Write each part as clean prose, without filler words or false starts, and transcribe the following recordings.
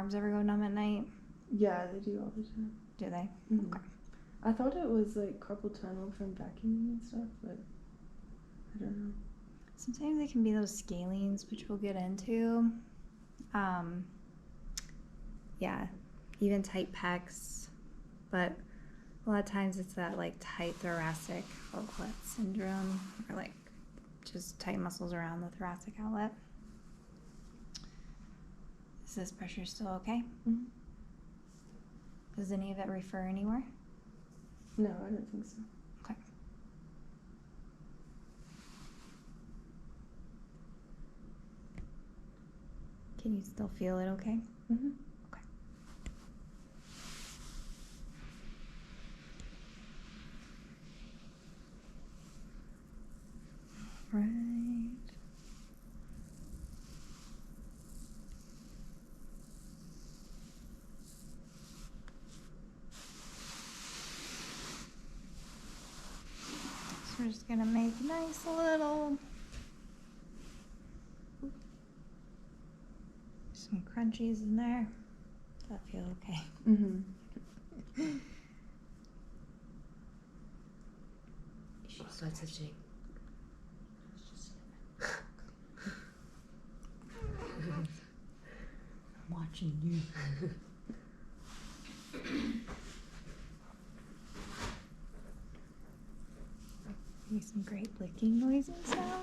arms ever go numb at night? Yeah, they do all the time. Do they? Mm-hmm. Okay. I thought it was like carpal tunnel from vacuuming and stuff, but I don't know. Sometimes they can be those scalenes, which we'll get into. Yeah, even tight pecs, but a lot of times it's that like tight thoracic outlet syndrome, or like just tight muscles around the thoracic outlet. Is this pressure still okay? Mm-hmm. Does any of it refer anywhere? No, I don't think so. Okay. Can you still feel it okay? Mm-hmm. Okay. Right. So we're just gonna make nice little some crunchies in there. Does that feel okay? Mm-hmm. She's not touching. I'm watching you. Make some great licking noises now.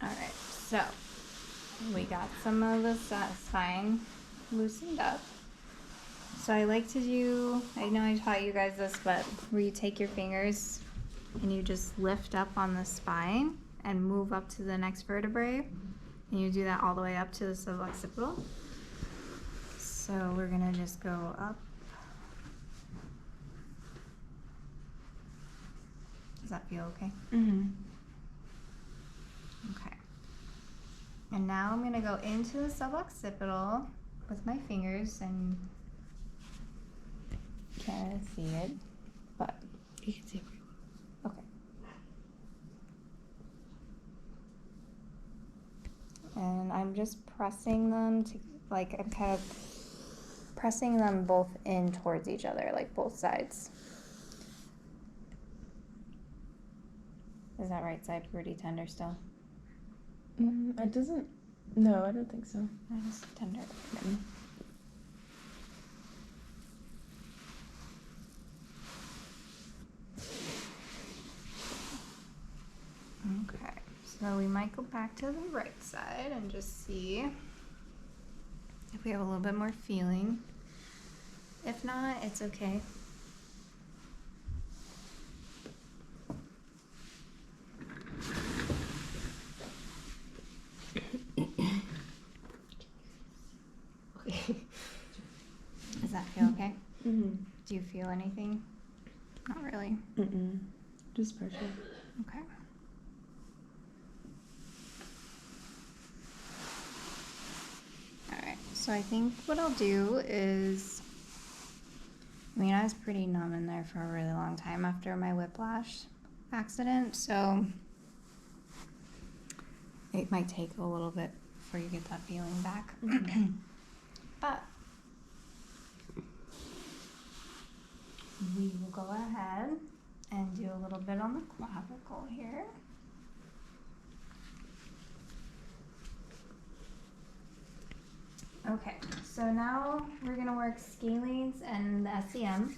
Alright, so we got some of the spine loosened up. So I like to do, I know I taught you guys this, but where you take your fingers and you just lift up on the spine and move up to the next vertebrae. And you do that all the way up to the suboccipital. So we're gonna just go up. Does that feel okay? Mm-hmm. Okay. And now I'm gonna go into the suboccipital with my fingers, and you can't see it, but You can see it. okay. And I'm just pressing them to, like, I'm kind of pressing them both in towards each other, like both sides. Is that right side pretty tender still? It doesn't. No, I don't think so. That is tender. Okay, so we might go back to the right side and just see if we have a little bit more feeling. If not, it's okay. Okay. Does that feel okay? Mm-hmm. Do you feel anything? Not really. Mm-mm. Just pressure. Okay. Alright, so I think what I'll do is, I mean, I was pretty numb in there for a really long time after my whiplash accident, so it might take a little bit before you get that feeling back. But we will go ahead and do a little bit on the clavicle here. Okay, so now we're going to work scalenes and the SEM.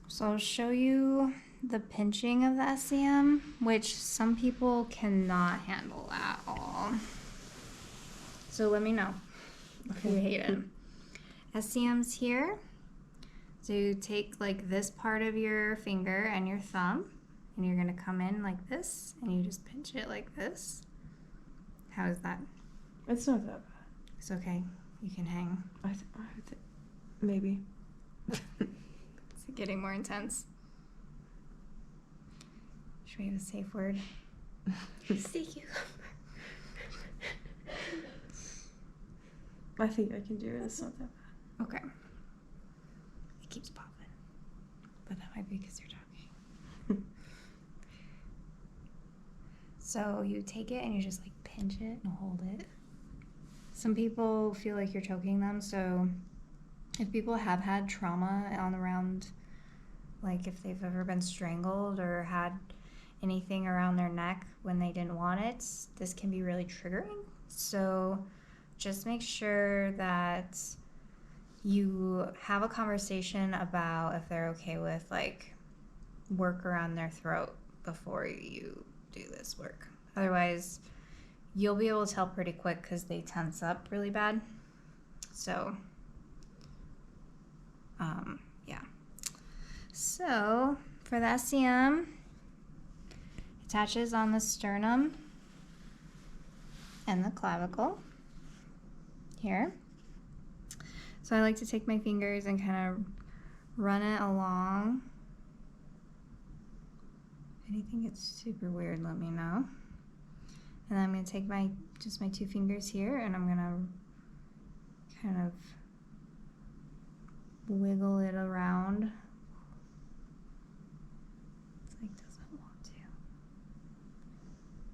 So I'll show you the pinching of the SEM, which some people cannot handle at all. So let me know if you hate it. SEM's here. So you take like this part of your finger and your thumb, and you're going to come in like this, and you just pinch it like this. How is that? It's not that bad. It's okay. You can hang. I maybe. It's getting more intense. Should we have a safe word? See you. I think I can do it. It's not that bad. Okay. It keeps popping. But that might be because you're talking. So you take it and you just like pinch it and hold it. Some people feel like you're choking them, so if people have had trauma on around, like if they've ever been strangled or had anything around their neck when they didn't want it, this can be really triggering. So just make sure that you have a conversation about if they're okay with like work around their throat before you do this work. Otherwise, you'll be able to tell pretty quick because they tense up really bad. So, yeah. So, for the SCM, attaches on the sternum and the clavicle here. So I like to take my fingers and kind of run it along. If anything gets super weird, let me know. And then I'm going to take just my 2 fingers here, and I'm going to kind of wiggle it around. It's like doesn't want to.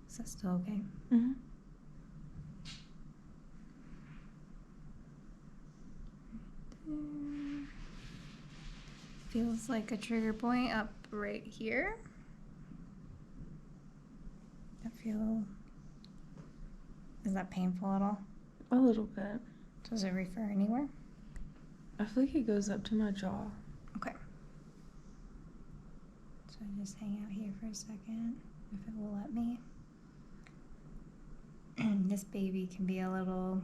Is that still okay? Mm-hmm. Feels like a trigger point up right here. Is that painful at all? A little bit. Does it refer anywhere? I feel like it goes up to my jaw. Okay. So I just hang out here for a second, if it will let me. This baby can be a little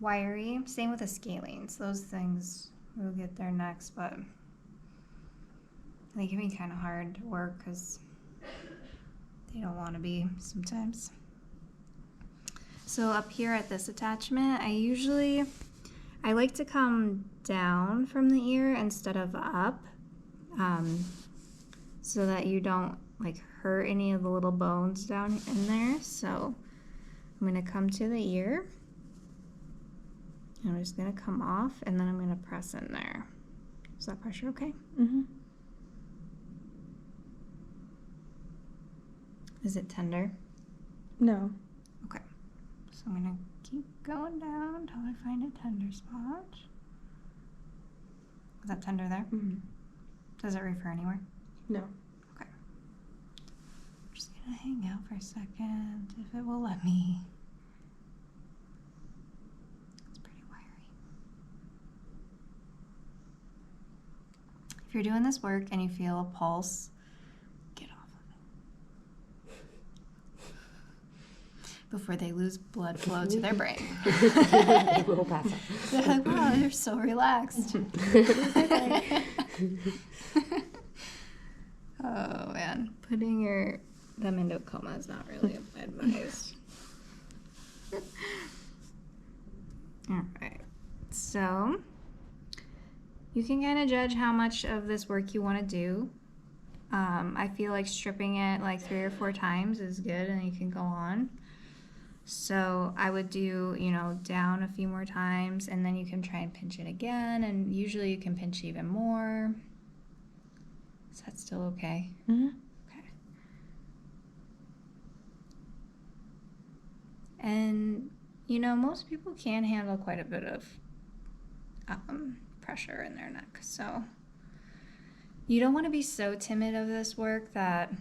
wiry. Same with the scalenes. Those things will get there next, but they can be kind of hard to work because they don't want to be sometimes. So up here at this attachment, I like to come down from the ear instead of up, so that you don't like hurt any of the little bones down in there. So I'm going to come to the ear. I'm just going to come off, and then I'm going to press in there. Is that pressure okay? Mm-hmm. Is it tender? No. Okay. So I'm going to keep going down until I find a tender spot. Is that tender there? Mm-hmm. Does it refer anywhere? No. Okay. I'm just going to hang out for a second, if it will let me. It's pretty wiry. If you're doing this work and you feel a pulse, get off of it before they lose blood flow to their brain. It will pass out. They're like, wow, they're so relaxed. Oh man, putting them into a coma is not really advised. All right, so you can kind of judge how much of this work you want to do. I feel like stripping it like 3 or 4 times is good, and you can go on. So I would do, down a few more times, and then you can try and pinch it again, and usually you can pinch even more. Is that still okay? Mm-hmm. Okay. And, most people can handle quite a bit of pressure in their neck. So you don't want to be so timid of this work that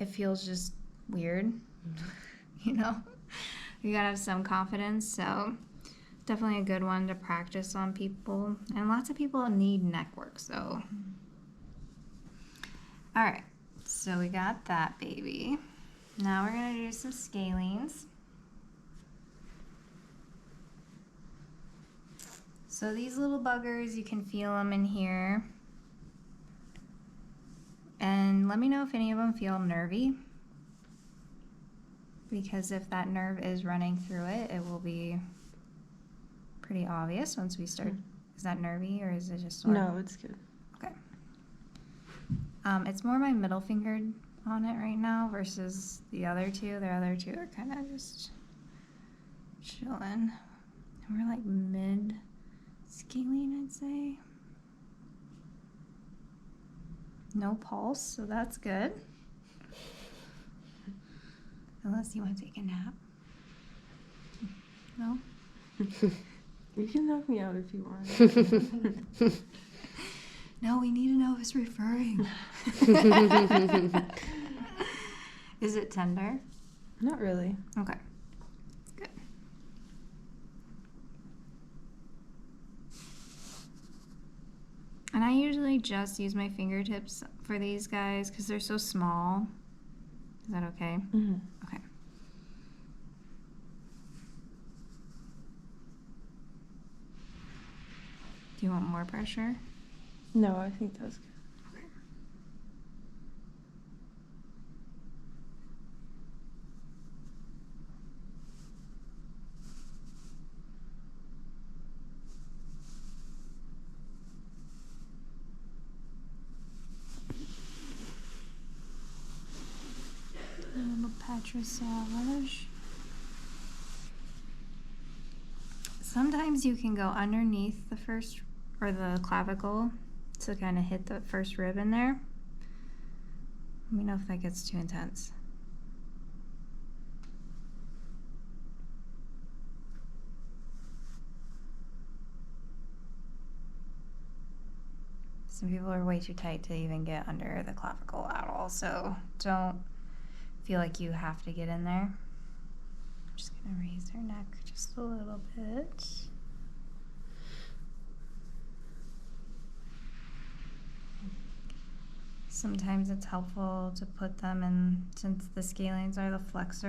it feels just weird. You gotta have some confidence. So definitely a good one to practice on people. And lots of people need neck work, so. All right, so we got that baby. Now we're gonna do some scalenes. So these little buggers, you can feel them in here. And let me know if any of them feel nervy, because if that nerve is running through it, it will be pretty obvious once we start. Is that nervy, or is it just sore? No, it's good. Okay. It's more my middle finger on it right now versus the other 2. The other 2 are kind of just chilling. And we're like mid scalene, I'd say. No pulse, so that's good. Unless you want to take a nap. No? You can knock me out if you want. No, we need to know who's referring. Is it tender? Not really. Okay. Good. And I usually just use my fingertips for these guys because they're so small. Is that okay? Mm-hmm. Okay. Do you want more pressure? No, I think that was good. Okay. A little patrissage. Sometimes you can go underneath the first or the clavicle to kind of hit the first rib in there. Let me know if that gets too intense. Some people are way too tight to even get under the clavicle at all, so don't feel like you have to get in there. I'm just gonna raise their neck just a little bit. Sometimes it's helpful to put them in, since the scalenes are the flexors.